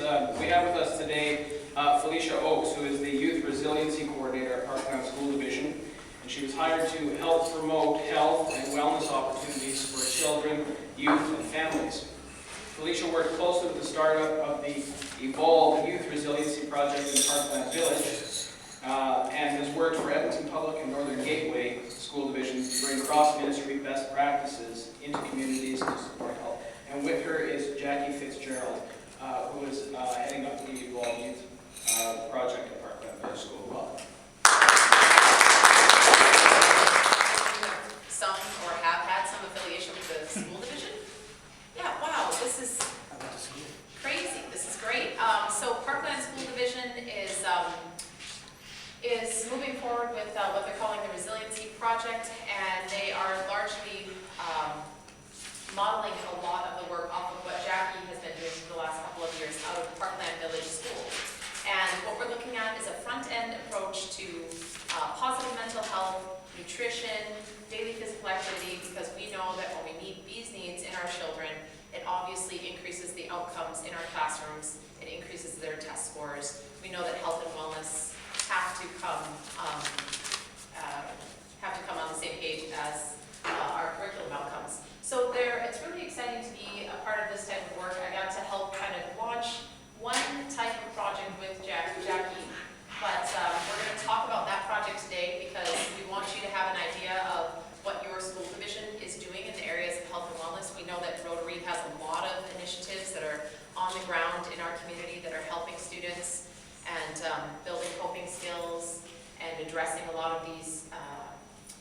we have with us today Felicia Oakes, who is the Youth Resiliency Coordinator at Parkland School Division. And she was hired to help promote health and wellness opportunities for children, youth, and families. Felicia worked closely with the startup of the Evolve Youth Resiliency Project in Parkland Village, and has worked for Edmonton Public and Northern Gateway School Divisions to bring cross-ministry best practices into communities to support health. And with her is Jackie Fitzgerald, who is heading up the Evolve Youth Project at Parkland Village School. Welcome. Some or have had some affiliation with the school division? Yeah, wow, this is crazy. This is great. So Parkland School Division is moving forward with what they're calling the Resiliency Project, and they are largely modeling a lot of the work off of what Jackie has been doing for the last couple of years out of Parkland Village School. And what we're looking at is a front-end approach to positive mental health, nutrition, daily physical activity, because we know that when we meet these needs in our children, it obviously increases the outcomes in our classrooms, it increases their test scores. We know that health and wellness have to come on the same page as our curriculum outcomes. So it's really exciting to be a part of this type of work. I got to help kind of launch one type of project with Jackie, but we're going to talk about that project today because we want you to have an idea of what your school division is doing in the areas of health and wellness. We know that Rotary has a lot of initiatives that are on the ground in our community that are helping students and building coping skills and addressing a lot of these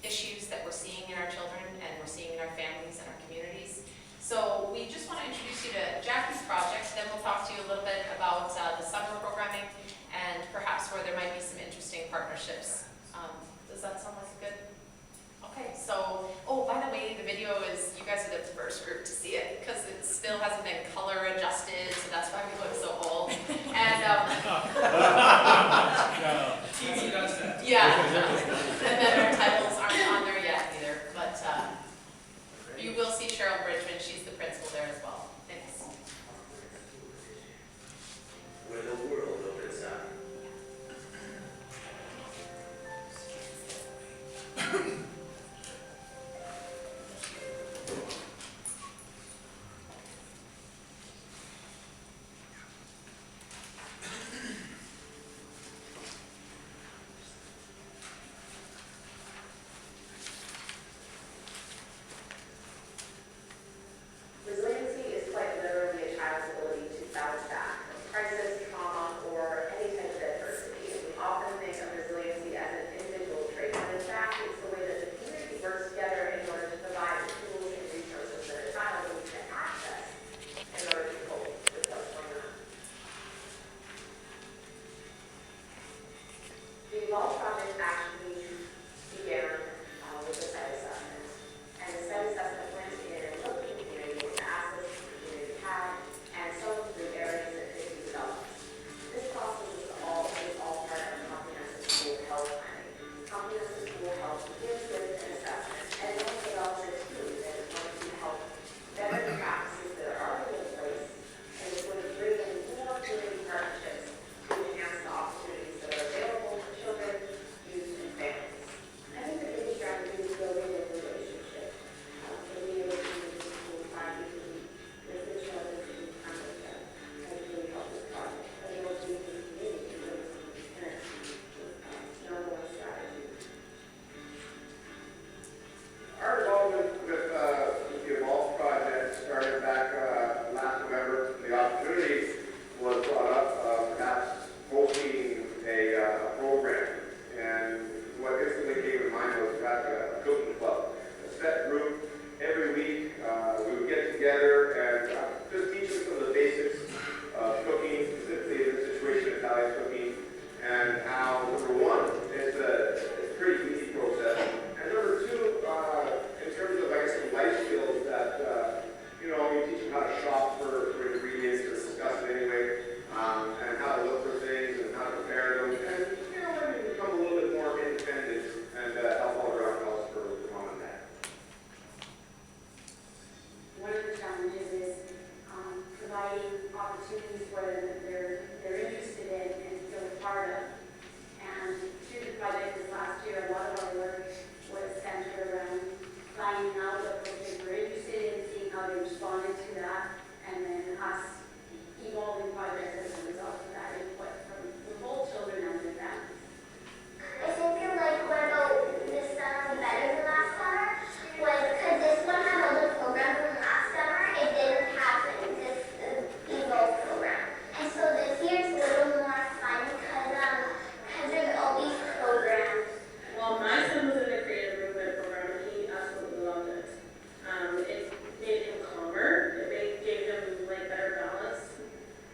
issues that we're seeing in our children and we're seeing in our families and our communities. So we just want to introduce you to Jackie's project, then we'll talk to you a little bit about the summer programming and perhaps where there might be some interesting partnerships. Does that sound like good? Okay, so, oh, by the way, the video is, you guys are the first group to see it because it still hasn't been color adjusted, so that's why we look so old. And TV does that. yeah, and then our titles aren't on there yet either, but you will see Cheryl Bridgman, she's the principal there as well. Thanks. Where the world opens up. responded to that, and then us evolving projects as a result of that input from both children and their families. I think like what about this summer better than last summer was because this one had all the programs from last summer. It didn't have this Evolve program, and so this year's a little more fun because there's all these programs. Well, my son was in the creative movement program and he absolutely loved it. It made him calmer. It gave him like better balance,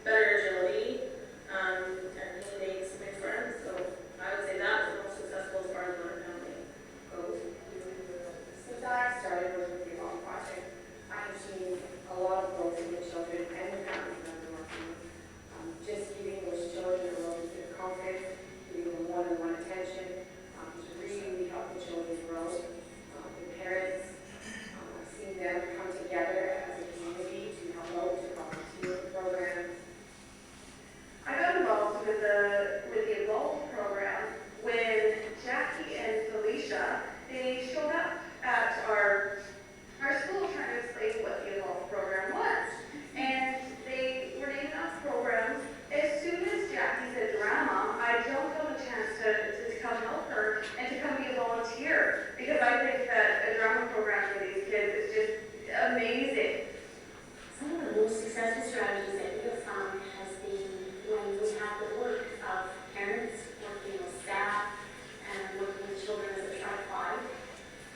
better agility, and he made some new friends. So I would say that's the most successful as far as my family goes. Since I started working with the Evolve Project, I have seen a lot of growth in the children and the families that I'm working with. Just giving those children a little bit of confidence, giving them one-on-one attention, to really help the children grow. The parents, I've seen them come together as a community to help out to volunteer with programs. I got involved with the Evolve program when Jackie and Felicia, they showed up at our school trying to explain what the Evolve program was. And they were naming off programs. As soon as Jackie said drama, I jumped on the chance to come help her and to come be a volunteer, because I think that a drama program for these kids is just amazing. Some of the most successful strategies that we have found has been when we have the work of parents, working with staff, and working with children as a tripod,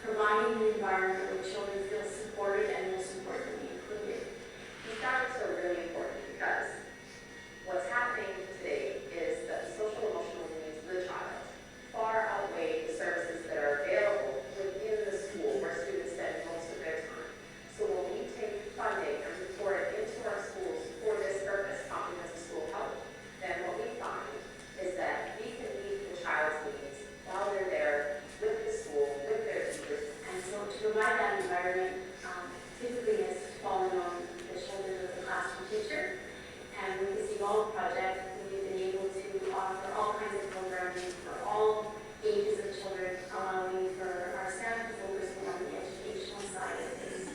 providing an environment where children feel supported and most importantly included. These topics are really important because what's happening today is that the social emotional needs of the child far outweigh the services that are available within the school where students spend most of their time. So when we take funding and we pour it into our schools for this purpose, comprehensive school health, then what we find is that we can meet the child's needs while they're there with the school, with their teachers. And so to provide that environment typically has fallen on the shoulders of the classroom teacher. And with this Evolve project, we've been able to offer all kinds of programming for all ages of children, allowing for our staff to focus more on the educational side of things.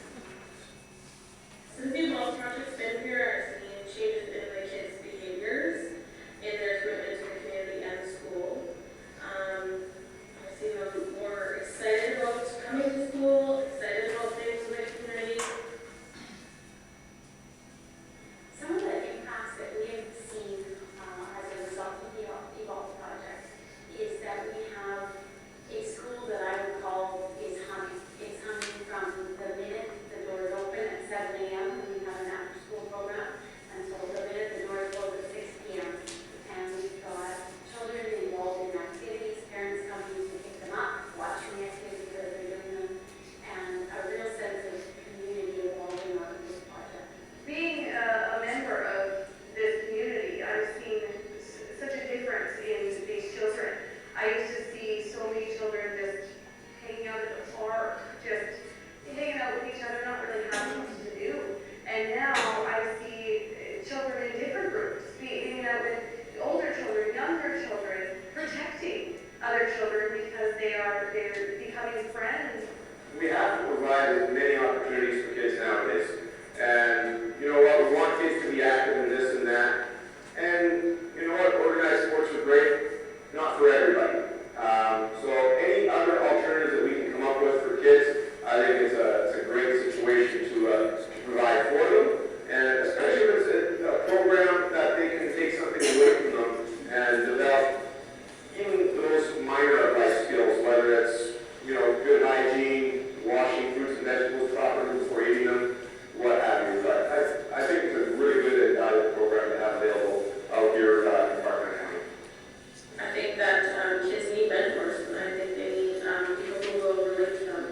Since the Evolve project's been here, I've seen changes in the kids' behaviors, in their commitment to the community and the school. I've seen them more excited about coming to school, excited about things in the community. Some of the impacts that we have seen as a result of the Evolve project is that we have a school that I would call is humming. It's humming from the minute the doors open at 7 a.m. when we have an after-school program until the minute the doors close at 6 p.m. And we've got children involved in activities, parents coming to pick them up, watching the activities as they're doing them, and a real sense of community evolving out of this project. Being a member of this community, I've seen such a difference in these children. I used to see so many children just hanging out at the park, just hanging out with each other, not really having much to do. And now I see children in different groups, hanging out with older children, younger children, protecting other children because they're becoming friends. We have to provide as many opportunities for kids nowadays. And you know what, we want kids to be active in this and that. And you know what, organized sports are great, not for everybody. So any other alternatives that we can come up with for kids, I think it's a great situation to provide for them. And especially if it's a program that they can take something away from them and develop even those minor life skills, whether it's, you know, good hygiene, washing fruits and vegetables properly before eating them, what have you. But I think it's a really good and valuable program to have available out here in Parkland County. I think that kids need mentors, and I think they need people who will relate to them.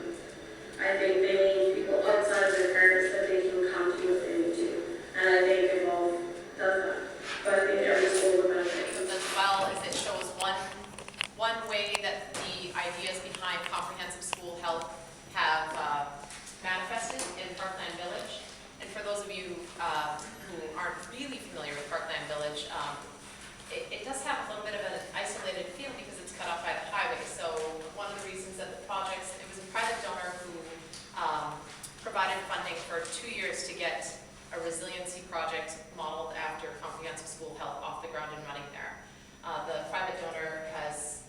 I think they need people outside of their parents that they can come to if they need to. And I think Evolve does that. But I think every school will benefit from that. As well as it shows one way that the ideas behind comprehensive school health have manifested in Parkland Village. And for those of you who aren't really familiar with Parkland Village, it does have a little bit of an isolated feel because it's cut off by the highway. So one of the reasons that the projects, it was a private donor who provided funding for for 2 years to get a resiliency project modeled after comprehensive school health off the ground and running there. The private donor has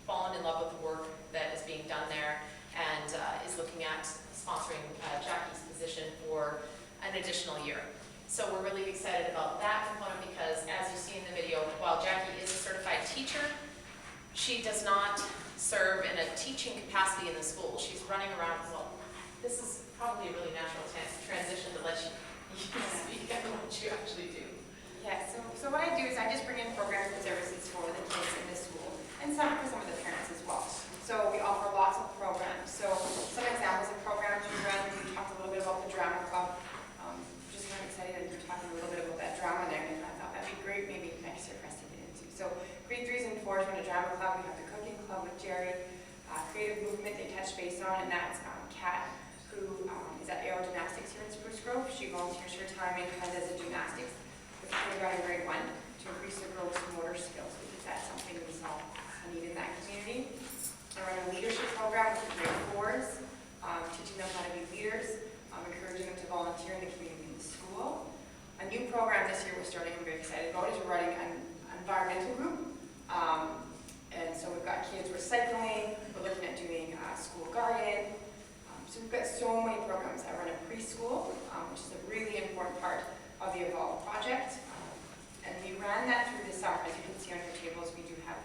fallen in love with the work that is being done there and is looking at sponsoring Jackie's position for an additional year. So we're really excited about that component because, as you see in the video, while Jackie is a certified teacher, she does not serve in a teaching capacity in the school. She's running around, well, this is probably a really natural transition to let you speak on what you actually do. Yeah, so what I do is I just bring in programs and services for the kids in the school and for some of the parents as well. So we offer lots of programs. So some examples of programs we run, we talked a little bit about the drama club. Just kind of excited that you're talking a little bit about that drama there, and I thought that'd be great maybe next year for us to get into. So grade 3s and 4s run a drama club. We have the cooking club with Jerry. Creative movement they touch base on, and that's Kat, who is at AO Gymnastics here in Spruce Grove. She volunteers her time and kind of does the gymnastics with kindergarten grade 1 to increase their gross motor skills, because that's something we saw a need in that community. I run a leadership program with grade 4s, teaching them how to be leaders, encouraging them to volunteer in the community and the school. A new program this year we're starting, I'm very excited about, is we're running an environmental group. And so we've got kids recycling, we're looking at doing school garden. So we've got so many programs. I run a preschool, which is a really important part of the Evolve project. And we ran that through the summer. As you can see on your tables, we do have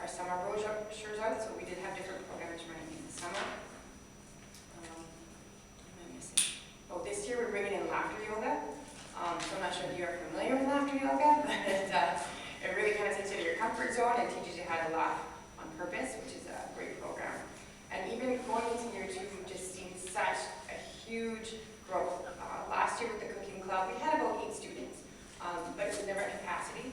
our summer brochures out, so we did have different programs running in the summer. What am I missing? Oh, this year we're bringing in laughter yoga. So I'm not sure if you are familiar with laughter yoga, but it really kind of takes you to your comfort zone and teaches you how to laugh on purpose, which is a great program. And even going into year 2, we've just seen such a huge growth. Last year with the cooking club, we had about 8 students, but it was never at capacity.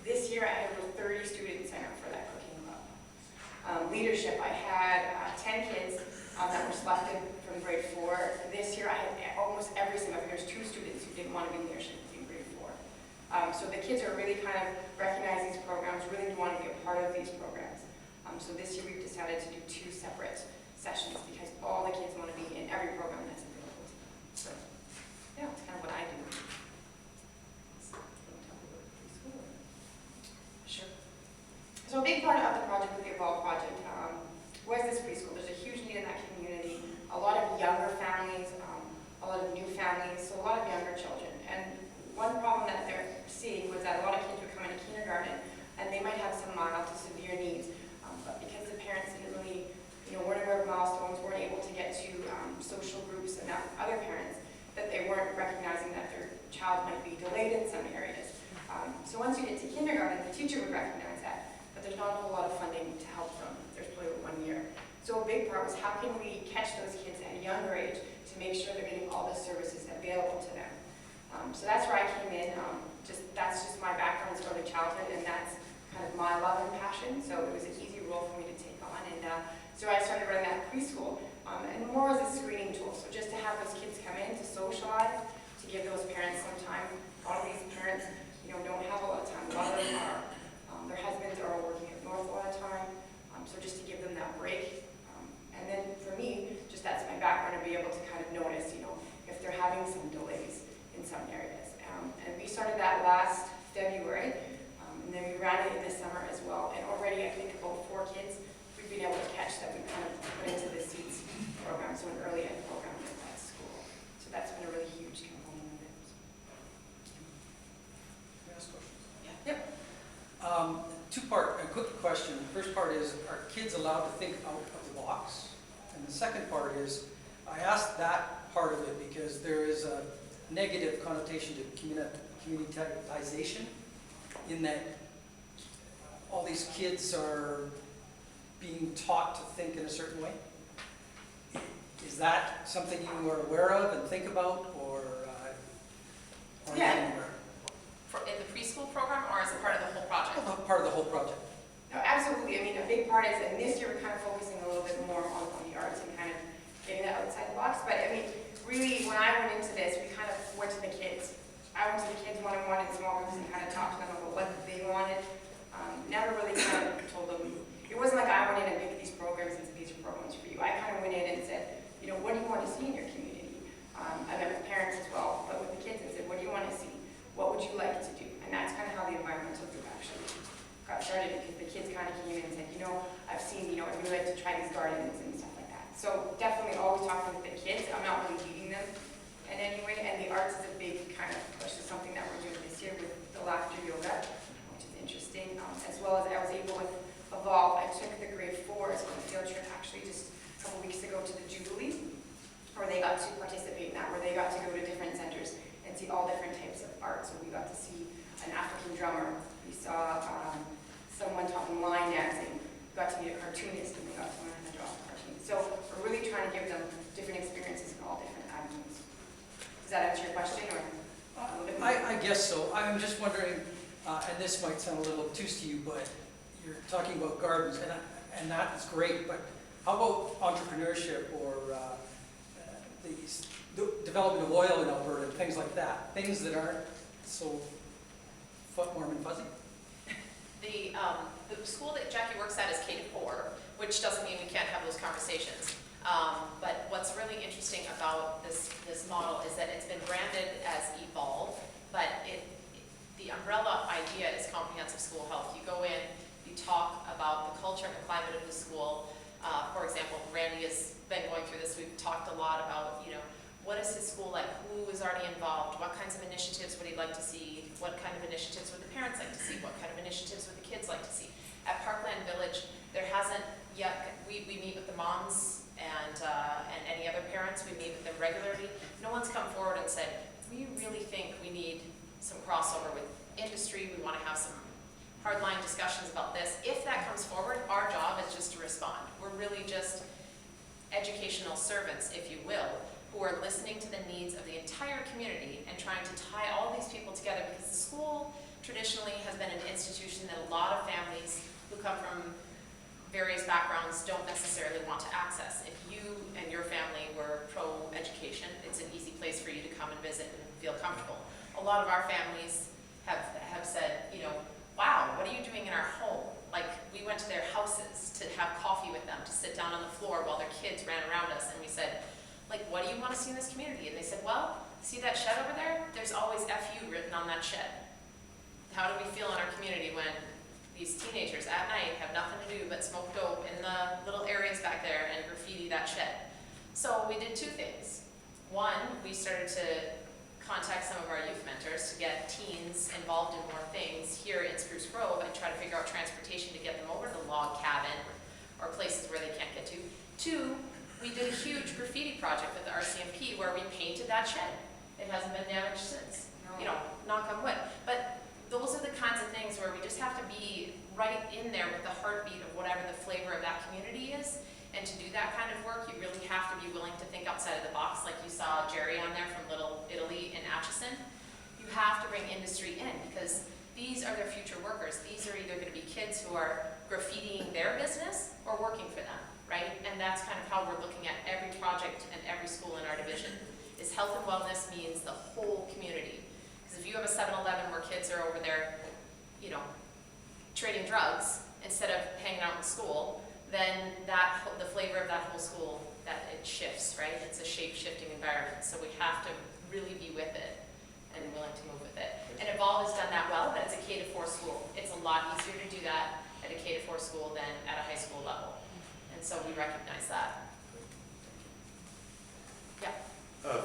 This year I had over 30 students sign up for that cooking club. Leadership, I had 10 kids that were selected from grade 4. This year I had almost every single, there's 2 students who didn't want to be in leadership in grade 4. So the kids are really kind of recognizing these programs, really want to be a part of these programs. So this year we've decided to do 2 separate sessions because all the kids want to be in every program that's available to them. So yeah, that's kind of what I do. Sure. So a big part of the project with the Evolve project was this preschool. There's a huge need in that community. A lot of younger families, a lot of new families, so a lot of younger children. And one problem that they're seeing was that a lot of kids would come into kindergarten and they might have some mild to severe needs, but because the parents didn't really, weren't aware of milestones, weren't able to get to social groups and other parents, that they weren't recognizing that their child might be delayed in some areas. So once you get to kindergarten, the teacher would recognize that, but there's not a whole lot of funding to help them. There's probably 1 year. So a big part was how can we catch those kids at a younger age to make sure they're getting all the services available to them. So that's where I came in. That's just my background is early childhood, and that's kind of my love and passion. So it was an easy role for me to take on. And so I started running that preschool, and more as a screening tool. So just to have those kids come in to socialize, to give those parents some time. A lot of these parents, don't have a lot of time. A lot of them are, their husbands are working up north a lot of time. So just to give them that break. And then for me, just that's my background to be able to kind of notice, if they're having some delays in some areas. And we started that last February, and then we ran it in the summer as well. And already I think about 4 kids we've been able to catch that we kind of put into the SEEDS program, so an early ed program at that school. So that's been a really huge component of it. Can I ask questions? Yeah. Yep. Two-part, a quick question. The first part is, are kids allowed to think out of the box? And the second part is, I asked that part of it because there is a negative connotation to communitization, in that all these kids are being taught to think in a certain way. Is that something you are aware of and think about, or Yeah. anywhere? In the preschool program, or as a part of the whole project? Part of the whole project. No, absolutely. I mean, a big part is, and this year we're kind of focusing a little bit more on the arts and kind of getting that outside the box. But I mean, really, when I went into this, we kind of went to the kids. I went to the kids one-on-one in small groups and kind of talked to them about what they wanted. Never really kind of told them. It wasn't like I went in and picked these programs and said, these are programs for you. I kind of went in and said, what do you want to see in your community? I met with parents as well, but with the kids, I said, what do you want to see? What would you like to do? And that's kind of how the environmental group actually got started, because the kids kind of came in and said, I've seen, I'd really like to try these gardens and stuff like that. So definitely always talking with the kids. I'm not really leading them in any way, and the arts is a big kind of push. It's something that we're doing this year with the laughter yoga, which is interesting, as well as I was able with Evolve. I took the grade 4s on a field trip actually just a couple weeks ago to the Jubilee, where they got to participate in that, where they got to go to different centers and see all different types of art. So we got to see an African drummer. We saw someone talking line dancing. We got to meet a cartoonist, and we got to learn how to draw cartoons. So we're really trying to give them different experiences in all different avenues. Does that answer your question, or a little bit more? I guess so. I'm just wondering, and this might sound a little obtuse to you, but you're talking about gardens, and that is great, but how about entrepreneurship or the development of oil in Alberta and things like that? Things that aren't so warm and fuzzy? The school that Jackie works at is K-4, which doesn't mean we can't have those conversations. But what's really interesting about this model is that it's been branded as Evolve, but the umbrella idea is comprehensive school health. You go in, you talk about the culture and climate of the school. For example, Randy has been going through this. We've talked a lot about, what is his school like? Who is already involved? What kinds of initiatives would he like to see? What kind of initiatives would the parents like to see? What kind of initiatives would the kids like to see? At Parkland Village, there hasn't yet, we meet with the moms and any other parents. We meet with them regularly. No one's come forward and said, we really think we need some crossover with industry. We want to have some hardline discussions about this. If that comes forward, our job is just to respond. We're really just educational servants, if you will, who are listening to the needs of the entire community and trying to tie all these people together, because the school traditionally has been an institution that a lot of families who come from various backgrounds don't necessarily want to access. If you and your family were pro-education, it's an easy place for you to come and visit and feel comfortable. A lot of our families have said, wow, what are you doing in our home? Like, we went to their houses to have coffee with them, to sit down on the floor while their kids ran around us, and we said, what do you want to see in this community? And they said, well, see that shed over there? There's always FU written on that shed. How do we feel in our community when these teenagers at night have nothing to do but smoke dope in the little areas back there and graffiti that shed? So we did two things. One, we started to contact some of our youth mentors to get teens involved in more things here in Spruce Grove and try to figure out transportation to get them over to the log cabin or places where they can't get to. Two, we did a huge graffiti project with the RCMP where we painted that shed. It hasn't been damaged since, knock on wood. But those are the kinds of things where we just have to be right in there with the heartbeat of whatever the flavor of that community is. And to do that kind of work, you really have to be willing to think outside of the box, like you saw Jerry on there from Little Italy in Atchison. You have to bring industry in, because these are their future workers. These are either going to be kids who are graffitiing their business or working for them, right? And that's kind of how we're looking at every project and every school in our division, is health and wellness means the whole community. Because if you have a 7-Eleven where kids are over there, trading drugs instead of hanging out in school, then the flavor of that whole school, that it shifts, right? It's a shape-shifting environment. So we have to really be with it and willing to move with it. And Evolve has done that well, but it's a K-4 school. It's a lot easier to do that at a K-4 school than at a high school level. And so we recognize that. Yeah.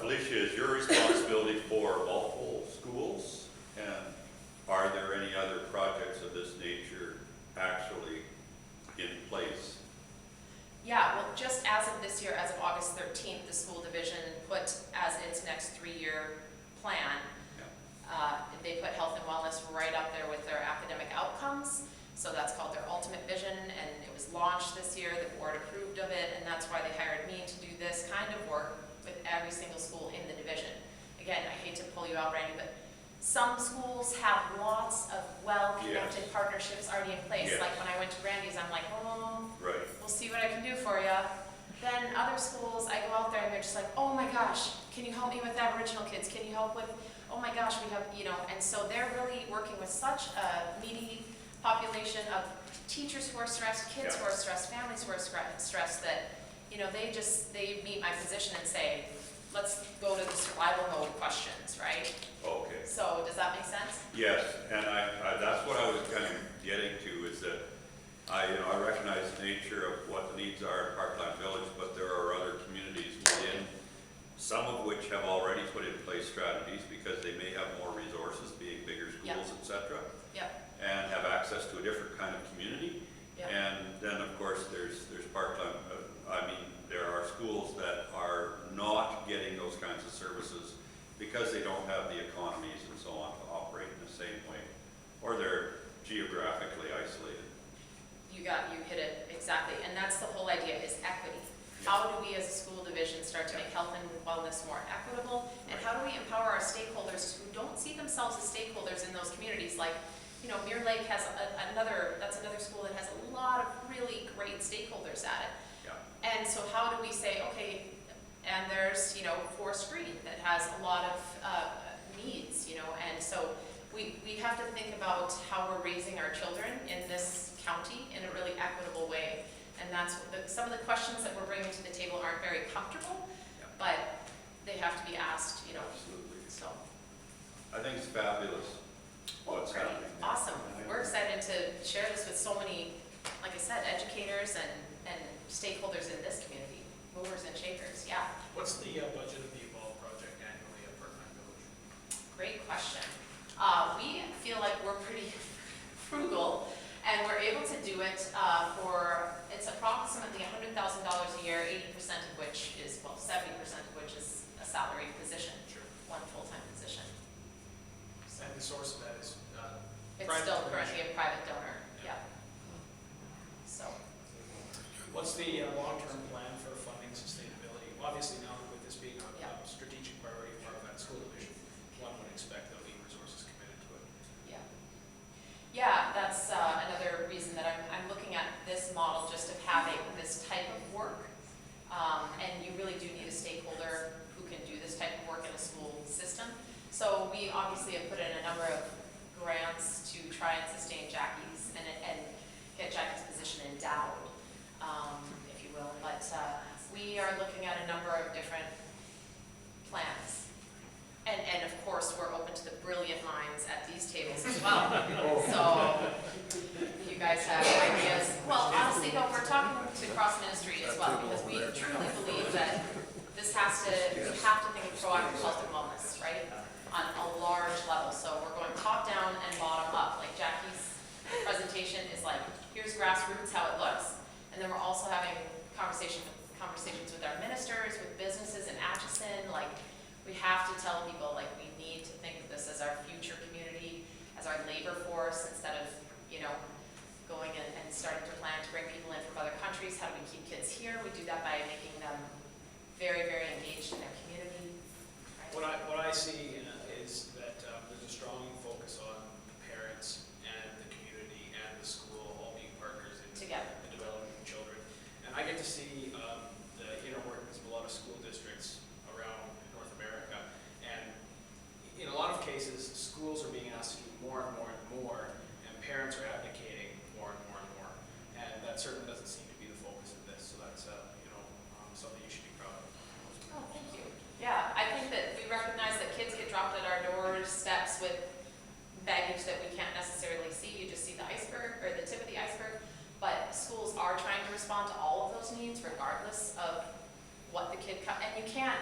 Felicia, is your responsibility for multiple schools? And are there any other projects of this nature actually in place? Yeah, well, just as of this year, as of August 13th, the school division put as its next 3-year plan, they put health and wellness right up there with their academic outcomes. So that's called their ultimate vision, and it was launched this year. The board approved of it, and that's why they hired me to do this kind of work with every single school in the division. Again, I hate to pull you out, Randy, but some schools have lots of well-connected partnerships already in place. Like when I went to Randy's, I'm like, oh, right, we'll see what I can do for you. Then other schools, I go out there and they're just like, oh my gosh, can you help me with Aboriginal kids? Can you help with, oh my gosh, we have, and so they're really working with such a meaty population of teachers who are stressed, kids who are stressed, families who are stressed that, they meet my position and say, let's go to the survival mode questions, right? Okay. So does that make sense? Yes, and that's what I was kind of getting to, is that I recognize the nature of what the needs are in Parkland Village, but there are other communities within, some of which have already put in place strategies because they may have more resources, being bigger schools, et cetera, Yep. and have access to a different kind of community. Yep. And then, of course, there's Parkland, there are schools that are not getting those kinds of services because they don't have the economies and so on to operate in the same way, or they're geographically isolated. You hit it exactly, and that's the whole idea, is equity. How do we as a school division start to make health and wellness more equitable? And how do we empower our stakeholders who don't see themselves as stakeholders in those communities? Like, Mirror Lake has another school that has a lot of really great stakeholders at it. Yeah. And so how do we say, okay, and there's, Forest Green that has a lot of needs, and so we have to think about how we're raising our children in this county in a really equitable way. And that's some of the questions that we're bringing to the table aren't very comfortable, but they have to be asked, Absolutely. So. I think it's fabulous what's Great. happening. Awesome. We're excited to share this with so many, like I said, educators and stakeholders in this community, movers and shakers. Yeah. What's the budget of the Evolve project annually at Parkland Village? Great question. We feel like we're pretty frugal, and we're able to do it it's approximately $100,000 a year, 80% of which is, 70% of which is a salaried position. Sure. One full-time position. So And the source of that is it's private still donation. currently a private donor. Yeah. So. What's the long-term plan for funding sustainability? Well, obviously now with this being a strategic priority part of that school division, one would expect there'll be resources committed to it. Yeah. Yeah, that's another reason that I'm looking at this model, just of having this type of work. And you really do need a stakeholder who can do this type of work in a school system. So we obviously have put in a number of grants to try and sustain Jackie's and get Jackie's position endowed, if you will. But we are looking at a number of different plans. And of course, we're open to the brilliant minds at these tables as well. So if you guys have ideas. Well, honestly though, we're talking to cross ministry as well, because we truly believe that this we have to think of proactive health and wellness, right? On a large level. So we're going top down and bottom up. Like Jackie's presentation is like, here's grassroots, how it looks. And then we're also having conversations with our ministers, with businesses in Atchison. Like, we have to tell people, like, we need to think of this as our future community, as our labor force, instead of, going and starting to plan to bring people in from other countries. How do we keep kids here? We do that by making them very, very engaged in their community. Right? What I see is that there's a strong focus on the parents and the community and the school all being partners in Together. the development of children. And I get to see the inner workings of a lot of school districts around North America. And in a lot of cases, schools are being asked to do more and more and more, and parents are advocating more and more and more. And that certainly doesn't seem to be the focus of this. So that's something you should be proud of. Oh, thank you. Yeah, I think that we recognize that kids get dropped at our doorsteps with baggage that we can't necessarily see. You just see the iceberg, or the tip of the iceberg. But schools are trying to respond to all of those needs, regardless of what the kid comes. And you can't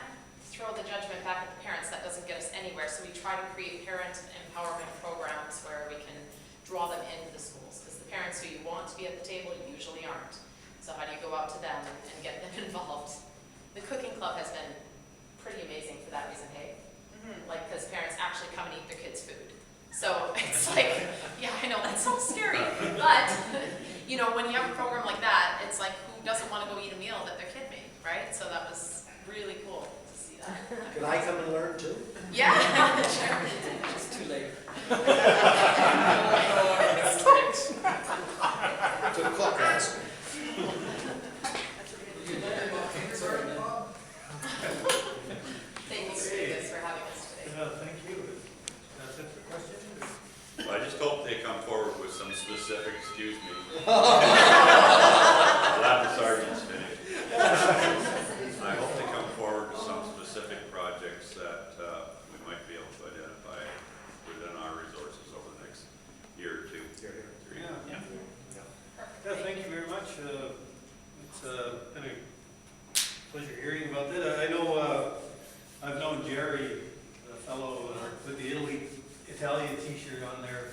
throw the judgment back at the parents. That doesn't get us anywhere. So we try to create parent empowerment programs where we can draw them into the schools. Because the parents who you want to be at the table usually aren't. So how do you go out to them and get them involved? The cooking club has been pretty amazing for that reason, hey? Like, because parents actually come and eat their kids' food. So it's like, yeah, I know, that sounds scary. But, when you have a program like that, it's like, who doesn't want to go eat a meal that their kid made, right? So that was really cool to see that. Could I come and learn too? Yeah, sure. It's too late. To the clock, guys. Thank you, Lucas, for having us today. Thank you. That's it for questions? Well, I just hope they come forward with some specific, excuse me. Glad the sergeant's finished. I hope they come forward with some specific Italia t-shirt on there